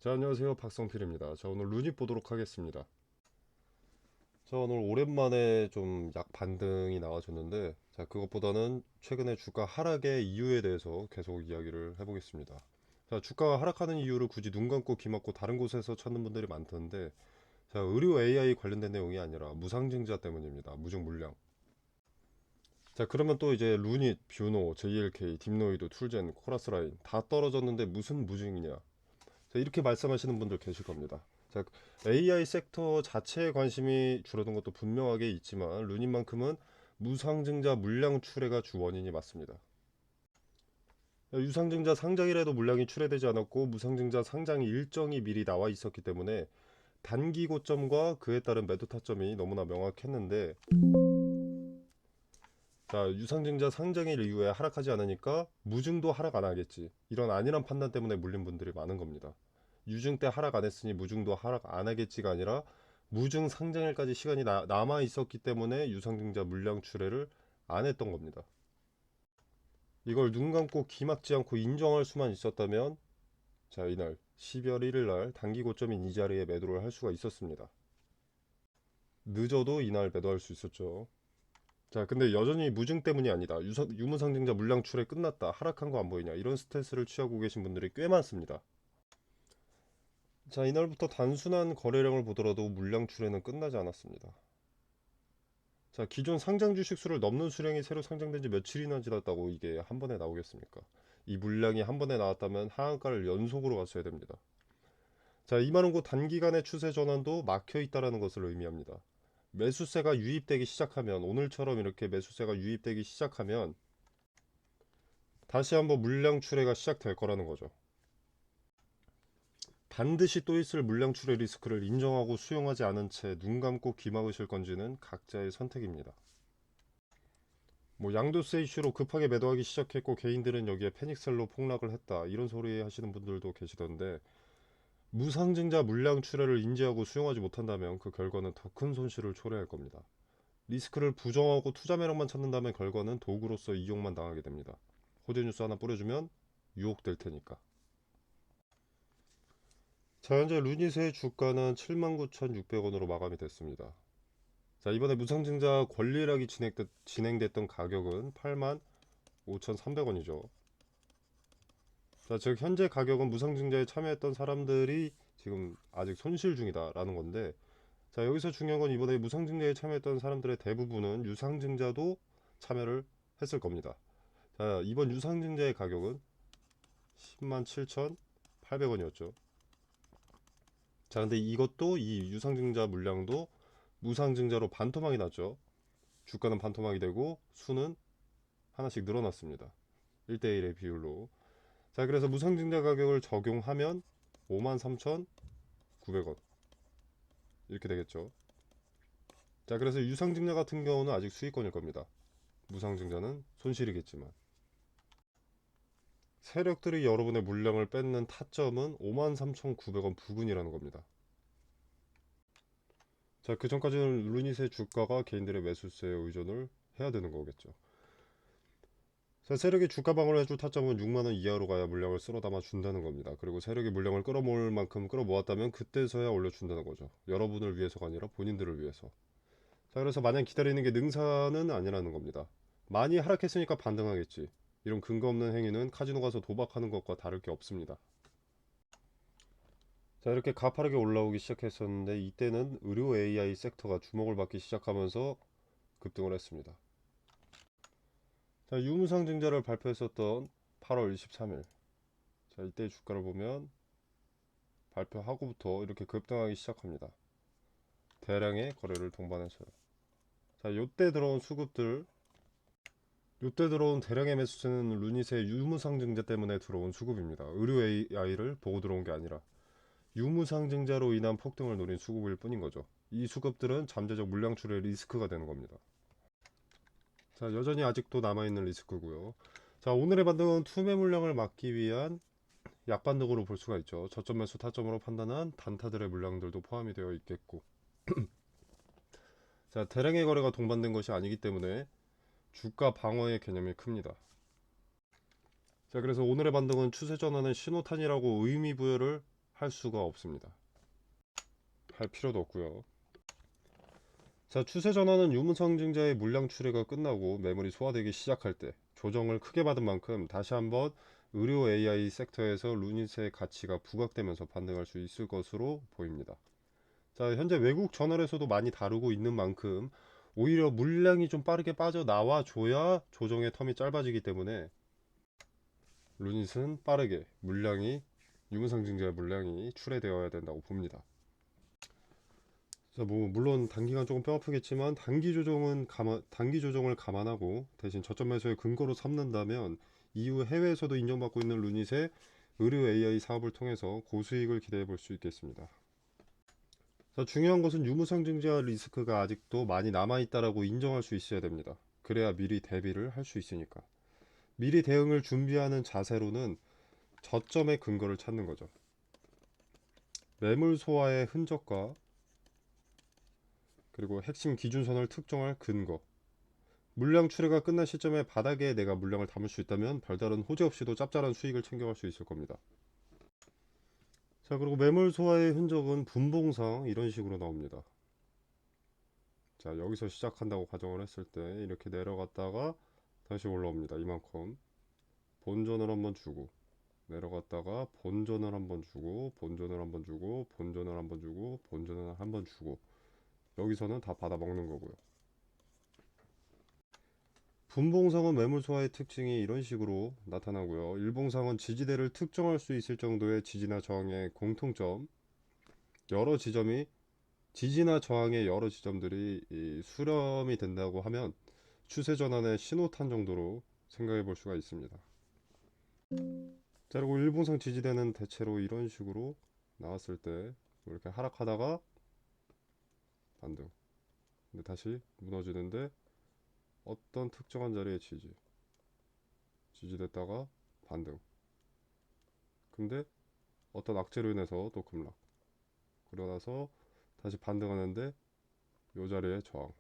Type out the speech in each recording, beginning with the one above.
자, 안녕하세요. 박성필입니다. 자, 오늘 루닛 보도록 하겠습니다. 자, 오늘 오랜만에 좀 약 반등이 나와줬는데, 자, 그것보다는 최근에 주가 하락의 이유에 대해서 계속 이야기를 해보겠습니다. 자, 주가가 하락하는 이유를 굳이 눈 감고 귀 막고 다른 곳에서 찾는 분들이 많던데, 자, 의료 AI 관련된 내용이 아니라 무상증자 때문입니다. 무증물량. 자, 그러면 또 이제 루닛, 뷰노, JLK, 딥노이드, 툴젠, 코라스라인 다 떨어졌는데 무슨 무증이냐? 자, 이렇게 말씀하시는 분들 계실 겁니다. 자, AI 섹터 자체에 관심이 줄어든 것도 분명하게 있지만 루닛만큼은 무상증자 물량 출회가 주 원인이 맞습니다. 유상증자 상장이라도 물량이 출회되지 않았고 무상증자 상장 일정이 미리 나와 있었기 때문에 단기 고점과 그에 따른 매도 타점이 너무나 명확했는데, 자, 유상증자 상장일 이후에 하락하지 않으니까 무증도 하락 안 하겠지, 이런 안일한 판단 때문에 물린 분들이 많은 겁니다. 유증 때 하락 안 했으니 무증도 하락 안 하겠지가 아니라 무증 상장일까지 시간이 남아 있었기 때문에 유상증자 물량 출회를 안 했던 겁니다. 이걸 눈 감고 귀 막지 않고 인정할 수만 있었다면, 자, 이날 12월 1일 날 단기 고점인 이 자리에 매도를 할 수가 있었습니다. 늦어도 이날 매도할 수 있었죠. 자, 근데 여전히 무증 때문이 아니다, 유무상증자 물량 출회 끝났다, 하락한 거 안 보이냐, 이런 스탠스를 취하고 계신 분들이 꽤 많습니다. 자, 이날부터 단순한 거래량을 보더라도 물량 출회는 끝나지 않았습니다. 자, 기존 상장 주식 수를 넘는 수량이 새로 상장된 지 며칠이나 지났다고 이게 한 번에 나오겠습니까? 이 물량이 한 번에 나왔다면 하한가를 연속으로 갔어야 됩니다. 자, 이만한 단기간의 추세 전환도 막혀 있다라는 것을 의미합니다. 매수세가 유입되기 시작하면, 오늘처럼 이렇게 매수세가 유입되기 시작하면 다시 한번 물량 출회가 시작될 거라는 거죠. 반드시 또 있을 물량 출회 리스크를 인정하고 수용하지 않은 채 눈 감고 귀 막으실 건지는 각자의 선택입니다. 뭐 양도세 이슈로 급하게 매도하기 시작했고 개인들은 여기에 패닉셀로 폭락을 했다, 이런 소리 하시는 분들도 계시던데, 무상증자 물량 출회를 인지하고 수용하지 못한다면 그 결과는 더 큰 손실을 초래할 겁니다. 리스크를 부정하고 투자 매력만 찾는다면 결과는 도구로서 이용만 당하게 됩니다. 호재 뉴스 하나 뿌려주면 유혹될 테니까. 자, 현재 루닛의 주가는 79,600원으로 마감이 됐습니다. 자, 이번에 무상증자 권리락이 진행됐던 가격은 85,300원이죠. 자, 즉 현재 가격은 무상증자에 참여했던 사람들이 지금 아직 손실 중이다라는 건데, 자, 여기서 중요한 건 이번에 무상증자에 참여했던 사람들의 대부분은 유상증자도 참여를 했을 겁니다. 자, 이번 유상증자의 가격은 107,800원이었죠. 자, 근데 이것도, 이 유상증자 물량도 무상증자로 반토막이 났죠. 주가는 반토막이 되고 수는 하나씩 늘어났습니다. 1대1의 비율로. 자, 그래서 무상증자 가격을 적용하면 53,900원 이렇게 되겠죠. 자, 그래서 유상증자 같은 경우는 아직 수익권일 겁니다. 무상증자는 손실이겠지만 세력들이 여러분의 물량을 뺏는 타점은 53,900원 부근이라는 겁니다. 자, 그 전까지는 루닛의 주가가 개인들의 매수세에 의존을 해야 되는 거겠죠. 자, 세력이 주가 방어를 해줄 타점은 6만원 이하로 가야 물량을 쓸어 담아 준다는 겁니다. 그리고 세력이 물량을 끌어모을 만큼 끌어모았다면 그때서야 올려준다는 거죠. 여러분을 위해서가 아니라 본인들을 위해서. 자, 그래서 마냥 기다리는 게 능사는 아니라는 겁니다. 많이 하락했으니까 반등하겠지, 이런 근거 없는 행위는 카지노 가서 도박하는 것과 다를 게 없습니다. 자, 이렇게 가파르게 올라오기 시작했었는데 이때는 의료 AI 섹터가 주목을 받기 시작하면서 급등을 했습니다. 자, 유무상증자를 발표했었던 8월 23일, 자, 이때 주가를 보면 발표하고부터 이렇게 급등하기 시작합니다. 대량의 거래를 동반해서요. 자, 요때 들어온 대량의 매수세는 루닛의 유무상증자 때문에 들어온 수급입니다. 의료 AI를 보고 들어온 게 아니라 유무상증자로 인한 폭등을 노린 수급일 뿐인 거죠. 이 수급들은 잠재적 물량 출의 리스크가 되는 겁니다. 자, 여전히 아직도 남아있는 리스크고요. 자, 오늘의 반등은 투매 물량을 막기 위한 약반등으로 볼 수가 있죠. 저점 매수 타점으로 판단한 단타들의 물량들도 포함이 되어 있겠고, 자, 대량의 거래가 동반된 것이 아니기 때문에 주가 방어의 개념이 큽니다. 자, 그래서 오늘의 반등은 추세 전환의 신호탄이라고 의미 부여를 할 수가 없습니다. 할 필요도 없고요. 자, 추세 전환은 유무상증자의 물량 출회가 끝나고 매물이 소화되기 시작할 때 조정을 크게 받은 만큼 다시 한번 의료 AI 섹터에서 루닛의 가치가 부각되면서 반등할 수 있을 것으로 보입니다. 자, 현재 외국 저널에서도 많이 다루고 있는 만큼 오히려 물량이 좀 빠르게 빠져나와 줘야 조정의 텀이 짧아지기 때문에 루닛은 빠르게 유무상증자의 물량이 출회되어야 된다고 봅니다. 자, 뭐 물론 단기간 조금 뼈 아프겠지만 단기 조정을 감안하고 대신 저점 매수의 근거로 삼는다면 이후 해외에서도 인정받고 있는 루닛의 의료 AI 사업을 통해서 고수익을 기대해 볼 수 있겠습니다. 자, 중요한 것은 유무상증자 리스크가 아직도 많이 남아있다라고 인정할 수 있어야 됩니다. 그래야 미리 대비를 할 수 있으니까. 미리 대응을 준비하는 자세로는 저점의 근거를 찾는 거죠. 매물 소화의 흔적과 그리고 핵심 기준선을 특정할 근거, 물량 출회가 끝난 시점에 바닥에 내가 물량을 담을 수 있다면 별다른 호재 없이도 짭짤한 수익을 챙겨갈 수 있을 겁니다. 자, 그리고 매물 소화의 흔적은 분봉상 이런 식으로 나옵니다. 자, 여기서 시작한다고 가정을 했을 때 이렇게 내려갔다가 다시 올라옵니다. 이만큼 본전을 한번 주고 내려갔다가 본전을 한번 주고 본전을 한번 주고 본전을 한번 주고 본전을 한번 주고 여기서는 다 받아 먹는 거고요. 분봉상은 매물 소화의 특징이 이런 식으로 나타나고요. 일봉상은 지지대를 특정할 수 있을 정도의 지지나 저항의 공통점, 여러 지점이 지지나 저항의 여러 지점들이 수렴이 된다고 하면 추세 전환의 신호탄 정도로 생각해 볼 수가 있습니다. 자, 그리고 일봉상 지지대는 대체로 이런 식으로 나왔을 때 이렇게 하락하다가 반등, 근데 다시 무너지는데 어떤 특정한 자리에 지지됐다가 반등, 근데 어떤 악재로 인해서 또 급락, 그러고 나서 다시 반등하는데 요 자리에 저항.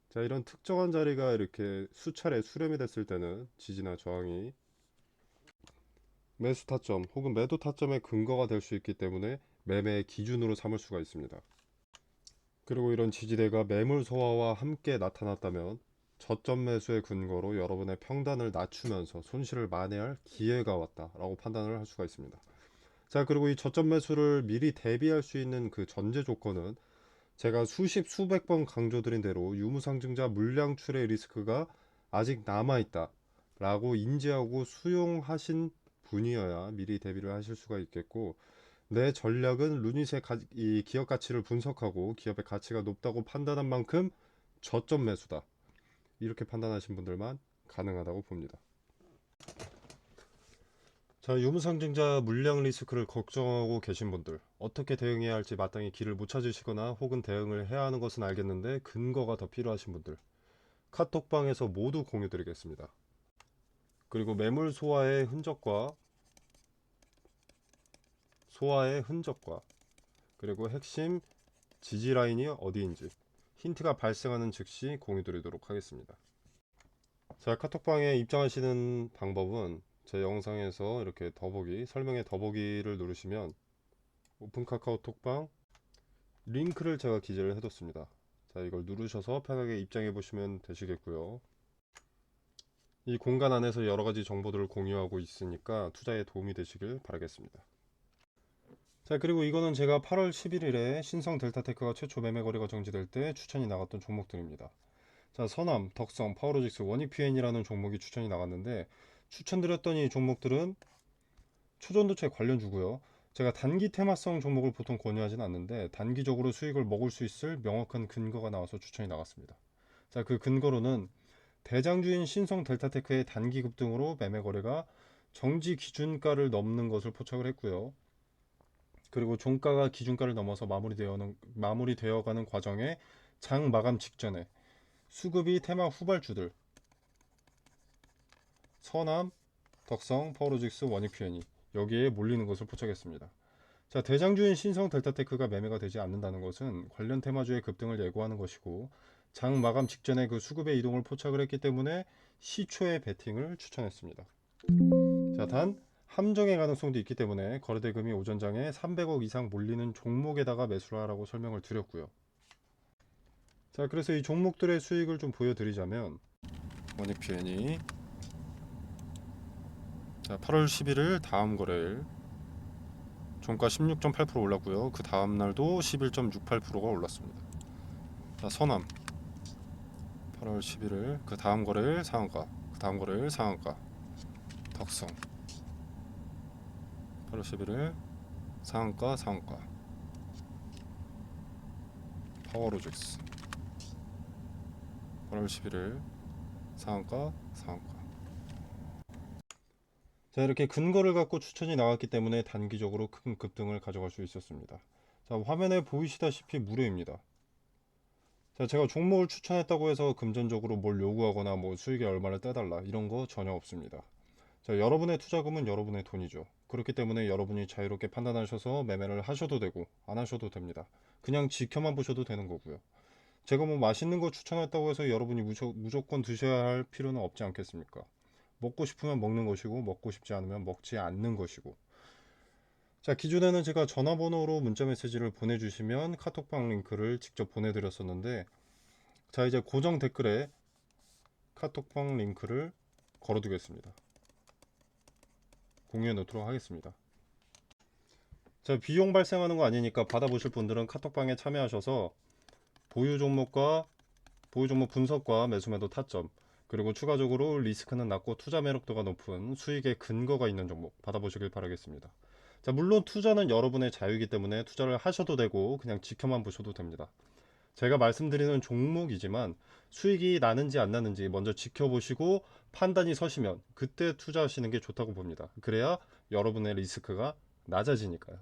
자, 이런 특정한 자리가 이렇게 수차례 수렴이 됐을 때는 지지나 저항이 매수 타점 혹은 매도 타점의 근거가 될 수 있기 때문에 매매의 기준으로 삼을 수가 있습니다. 그리고 이런 지지대가 매물 소화와 함께 나타났다면 저점 매수의 근거로 여러분의 평단을 낮추면서 손실을 만회할 기회가 왔다라고 판단을 할 수가 있습니다. 자, 그리고 이 저점 매수를 미리 대비할 수 있는 그 전제 조건은 제가 수백 번 강조드린 대로 유무상증자 물량 출회 리스크가 아직 남아있다 라고 인지하고 수용하신 분이어야 미리 대비를 하실 수가 있겠고, 내 전략은 루닛의 이 기업 가치를 분석하고 기업의 가치가 높다고 판단한 만큼 저점 매수다, 이렇게 판단하신 분들만 가능하다고 봅니다. 자, 유무상증자 물량 리스크를 걱정하고 계신 분들, 어떻게 대응해야 할지 마땅히 길을 못 찾으시거나 혹은 대응을 해야 하는 것은 알겠는데 근거가 더 필요하신 분들, 카톡방에서 모두 공유 드리겠습니다. 그리고 매물 소화의 흔적과 그리고 핵심 지지 라인이 어디인지 힌트가 발생하는 즉시 공유 드리도록 하겠습니다. 자, 카톡방에 입장하시는 방법은 제 영상에서 이렇게 설명에 더보기를 누르시면 오픈 카카오톡방 링크를 제가 기재를 해뒀습니다. 자, 이걸 누르셔서 편하게 입장해 보시면 되시겠고요. 이 공간 안에서 여러가지 정보들을 공유하고 있으니까 투자에 도움이 되시길 바라겠습니다. 자, 그리고 이거는 제가 8월 11일에 신성 델타테크가 최초 매매 거래가 정지될 때 추천이 나갔던 종목들입니다. 자, 선암, 덕성, 파워로직스, 원익PN이라는 종목이 추천이 나갔는데, 추천드렸던 이 종목들은 초전도체 관련주고요. 제가 단기 테마성 종목을 보통 권유하진 않는데 단기적으로 수익을 먹을 수 있을 명확한 근거가 나와서 추천이 나갔습니다. 자, 그 근거로는 대장주인 신성 델타테크의 단기 급등으로 매매 거래가 정지 기준가를 넘는 것을 포착을 했고요. 그리고 종가가 기준가를 넘어서 마무리되어가는 과정에 장 마감 직전에 수급이 테마 후발주들 선암, 덕성, 파워로직스, 원익PN이 여기에 몰리는 것을 포착했습니다. 자, 대장주인 신성 델타테크가 매매가 되지 않는다는 것은 관련 테마주의 급등을 예고하는 것이고, 장 마감 직전에 그 수급의 이동을 포착을 했기 때문에 시초의 베팅을 추천했습니다. 자, 단 함정의 가능성도 있기 때문에 거래대금이 오전장에 300억 이상 몰리는 종목에다가 매수를 하라고 설명을 드렸고요. 자, 그래서 이 종목들의 수익을 좀 보여드리자면 원익 PN이 자, 8월 11일 다음 거래일 종가 16.8% 올랐고요. 그 다음 날도 11.68%가 올랐습니다. 자, 서남 8월 11일 그 다음 거래일 상한가, 그 다음 거래일 상한가. 덕성 8월 11일 상한가 상한가. 파워로직스 8월 11일 상한가 상한가. 자, 이렇게 근거를 갖고 추천이 나왔기 때문에 단기적으로 큰 급등을 가져갈 수 있었습니다. 자, 화면에 보이시다시피 무료입니다. 자, 제가 종목을 추천했다고 해서 금전적으로 뭘 요구하거나 뭐 수익에 얼마를 떼달라 이런 거 전혀 없습니다. 자, 여러분의 투자금은 여러분의 돈이죠. 그렇기 때문에 여러분이 자유롭게 판단하셔서 매매를 하셔도 되고 안 하셔도 됩니다. 그냥 지켜만 보셔도 되는 거고요. 제가 뭐 맛있는 거 추천했다고 해서 여러분이 무조건 드셔야 할 필요는 없지 않겠습니까? 먹고 싶으면 먹는 것이고 먹고 싶지 않으면 먹지 않는 것이고. 자, 기존에는 제가 전화번호로 문자 메시지를 보내주시면 카톡방 링크를 직접 보내드렸었는데, 자, 이제 고정 댓글에 카톡방 링크를 걸어두겠습니다. 공유해 놓도록 하겠습니다. 자, 비용 발생하는 거 아니니까 받아보실 분들은 카톡방에 참여하셔서 보유 종목과 보유 종목 분석과 매수매도 타점, 그리고 추가적으로 리스크는 낮고 투자 매력도가 높은 수익의 근거가 있는 종목 받아보시길 바라겠습니다. 자, 물론 투자는 여러분의 자유이기 때문에 투자를 하셔도 되고 그냥 지켜만 보셔도 됩니다. 제가 말씀드리는 종목이지만 수익이 나는지 안 나는지 먼저 지켜보시고 판단이 서시면 그때 투자하시는 게 좋다고 봅니다. 그래야 여러분의 리스크가 낮아지니까요.